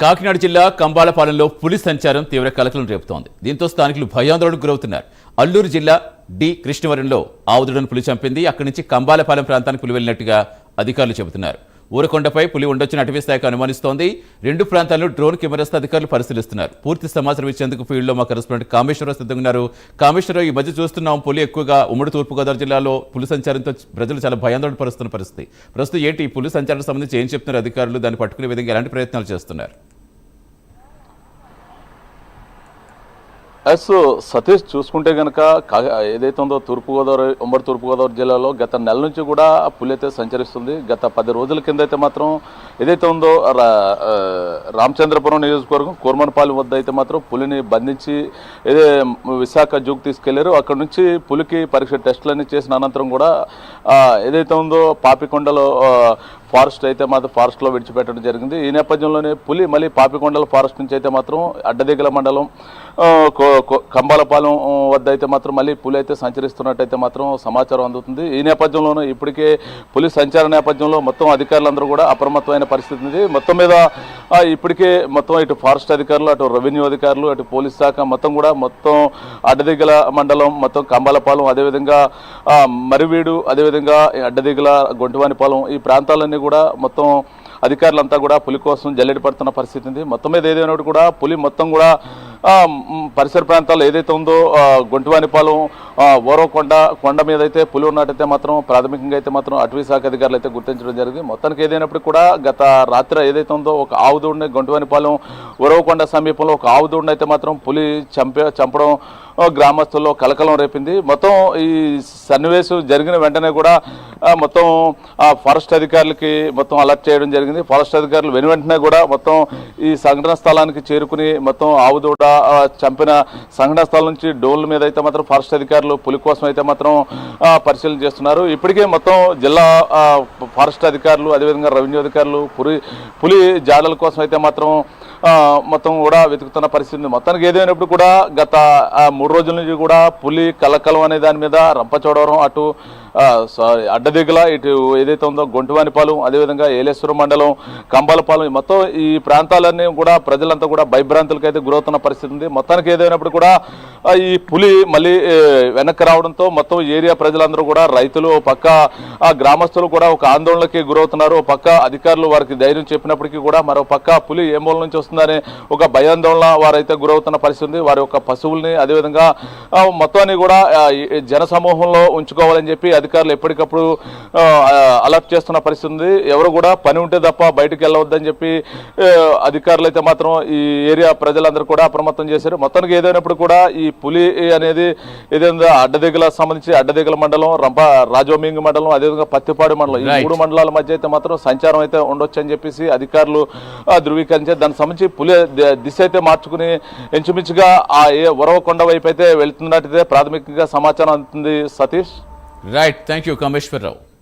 కాకినాడ జిల్లా కంబాలపాలెంలో పులి సంచారం తీవ్ర కలకలం రేపుతోంది. దీంతో స్థానికులు భయాందోళనకు గురవుతున్నారు. అల్లూరు జిల్లా డి కృష్ణవరంలో ఆవుదుడను పులి చంపింది. అక్కడి నుంచి కంబాలపాలెం ప్రాంతానికి పులి వెళ్లినట్టుగా అధికారులు చెబుతున్నారు. ఊరకొండపై పులి ఉండొచ్చిన అటవీ శాఖ అనుమానిస్తోంది. రెండు ప్రాంతాల్లో డ్రోన్ కెమెరాస్తో అధికారులు పరిశీలిస్తున్నారు. పూర్తి సమాచారం ఇచ్చేందుకు ఫీల్డ్లో మా కరెస్పాండెంట్ కామేశ్వరరావు సిద్ధంగా ఉన్నారు. కామేశ్వరరావు, ఈ మధ్య చూస్తున్నాం పులి ఎక్కువగా ఉమ్మడి తూర్పుగోదావరి జిల్లాలో పులి సంచారంతో ప్రజలు చాలా భయాందోళన పరుస్తున్న పరిస్థితి. ప్రస్తుతం ఏంటి ఈ పులి సంచారం సంబంధించి ఏం చెప్తున్నారు అధికారులు? దాన్ని పట్టుకునే విధంగా ఎలాంటి ప్రయత్నాలు చేస్తున్నారు? సతీష్, చూసుకుంటే కనుక ఏదైతే ఉందో ఉమ్మడి తూర్పుగోదావరి జిల్లాలో గత నెల నుంచి కూడా పులి అయితే సంచరిస్తుంది. గత 10 రోజుల కింద అయితే మాత్రం ఏదైతే ఉందో రామచంద్రపురం నియోజకవర్గం కోర్మనపాలెం వద్ద అయితే మాత్రం పులిని బంధించి విశాఖ జూకు తీసుకెళ్లారు. అక్కడ నుంచి పులికి పరీక్ష టెస్టులన్నీ చేసిన అనంతరం కూడా ఏదైతే ఉందో పాపికొండలో ఫారెస్ట్ అయితే మాత్రం ఫారెస్ట్లో విడిచిపెట్టడం జరిగింది. ఈ నేపథ్యంలోనే పులి మళ్ళీ పాపికొండల ఫారెస్ట్ నుంచి అయితే మాత్రం అడ్డదిగల మండలం కంబాలపాలెం వద్ద అయితే మాత్రం మళ్ళీ పులి అయితే సంచరిస్తున్నట్టయితే మాత్రం సమాచారం అందుతుంది. ఈ నేపథ్యంలోనూ ఇప్పటికే పులి సంచార నేపథ్యంలో మొత్తం అధికారులందరూ కూడా అప్రమత్తమైన పరిస్థితి ఉంది. మొత్తం మీద ఇప్పటికే మొత్తం ఇటు ఫారెస్ట్ అధికారులు, అటు రెవెన్యూ అధికారులు, అటు పోలీస్ శాఖ మొత్తం అడ్డదిగల మండలం, మొత్తం కంబాలపాలెం, అదేవిధంగా మరివీడు, అదేవిధంగా అడ్డదిగల గొంటువానిపాలెం ఈ ప్రాంతాలన్నీ కూడా మొత్తం అధికారులంతా కూడా పులి కోసం జల్లెడి పడుతున్న పరిస్థితి ఉంది. మొత్తం మీద ఏదైనా కూడా పులి మొత్తం కూడా పరిసర ప్రాంతాల్లో ఏదైతే ఉందో గొంటువానిపాలెం కొండ మీద అయితే పులి ఉన్నట్టయితే మాత్రం ప్రాథమికంగా అయితే మాత్రం అటవీ శాఖ అధికారులు అయితే గుర్తించడం జరిగింది. మొత్తానికి ఏదైనప్పుడు కూడా గత రాత్రి ఏదైతే ఉందో ఒక ఆవుదూడిని గొంటువానిపాలెం కొండ సమీపంలో ఒక ఆవుదూడిని అయితే మాత్రం పులి చంపడం గ్రామస్తుల్లో కలకలం రేపింది. మొత్తం ఈ సన్నివేశం జరిగిన వెంటనే కూడా మొత్తం ఫారెస్ట్ అధికారులకి మొత్తం అలర్ట్ చేయడం జరిగింది. ఫారెస్ట్ అధికారులు వెనువెంటనే కూడా మొత్తం ఈ సంఘటన స్థలానికి చేరుకుని మొత్తం ఆవుదూడ చంపిన సంఘటన స్థలం నుంచి డోన్ల మీద అయితే మాత్రం ఫారెస్ట్ అధికారులు పులి కోసం అయితే మాత్రం పరిశీలన చేస్తున్నారు. ఇప్పటికే మొత్తం జిల్లా ఫారెస్ట్ అధికారులు, అదేవిధంగా రెవెన్యూ అధికారులు పులి జాడల కోసం అయితే మొత్తం కూడా వెతుకుతున్న పరిస్థితి. మొత్తానికి ఏదైనప్పుడు కూడా గత 3 రోజుల నుంచి కూడా పులి కలకలం అనే దాని మీద రంపచోడవరం, అటు అడ్డదిగ్గల, ఇటు ఏదైతే ఉందో గొంటువానిపాలెం, అదేవిధంగా ఏలేశ్వరం మండలం, కంబాలపాలెం మొత్తం ఈ ప్రాంతాలన్నీ కూడా ప్రజలంతా కూడా భయభ్రాంతులకు అయితే గురవుతున్న పరిస్థితి ఉంది. మొత్తానికి ఏదైనప్పుడు కూడా ఈ పులి మళ్ళీ వెనక్కి రావడంతో మొత్తం ఏరియా ప్రజలందరూ కూడా, రైతులు పక్క గ్రామస్తులు కూడా ఒక ఆందోళనకి గురవుతున్నారు. పక్క అధికారులు వారికి ధైర్యం చెప్పినప్పటికీ కూడా మరో పక్క పులి ఏ మూల నుంచి వస్తుందని ఒక భయాందోళన వారైతే గురవుతున్న పరిస్థితి ఉంది. వారి యొక్క పశువుల్ని, అదేవిధంగా మొత్తాన్ని కూడా జన సమూహంలో ఉంచుకోవాలని చెప్పి అధికారులు ఎప్పటికప్పుడు అలర్ట్ చేస్తున్న పరిస్థితి ఉంది. ఎవరు కూడా పని ఉంటే తప్ప బయటకు వెళ్ళవద్దని చెప్పి అధికారులు అయితే మాత్రం ఈ ఏరియా ప్రజలందరూ కూడా అప్రమత్తం చేశారు. మొత్తానికి ఏదైనప్పుడు కూడా ఈ పులి అనేది ఏదైనా అడ్డదిగ్గల సంబంధించి అడ్డదిగ్గల మండలం, రాజోమింగి మండలం, అదేవిధంగా పత్తిపాడు మండలం ఈ 3 మండలాల మధ్య అయితే మాత్రం సంచారం అయితే ఉండొచ్చు అని చెప్పేసి అధికారులు ధృవీకరించారు. దానికి సంబంధించి పులి దిశ అయితే మార్చుకుని ఇంచుమించుగా కొండ వైపు అయితే వెళ్తున్నట్టయితే ప్రాథమికంగా సమాచారం అందుతుంది. Satish, right, thank you Kameswara Rao.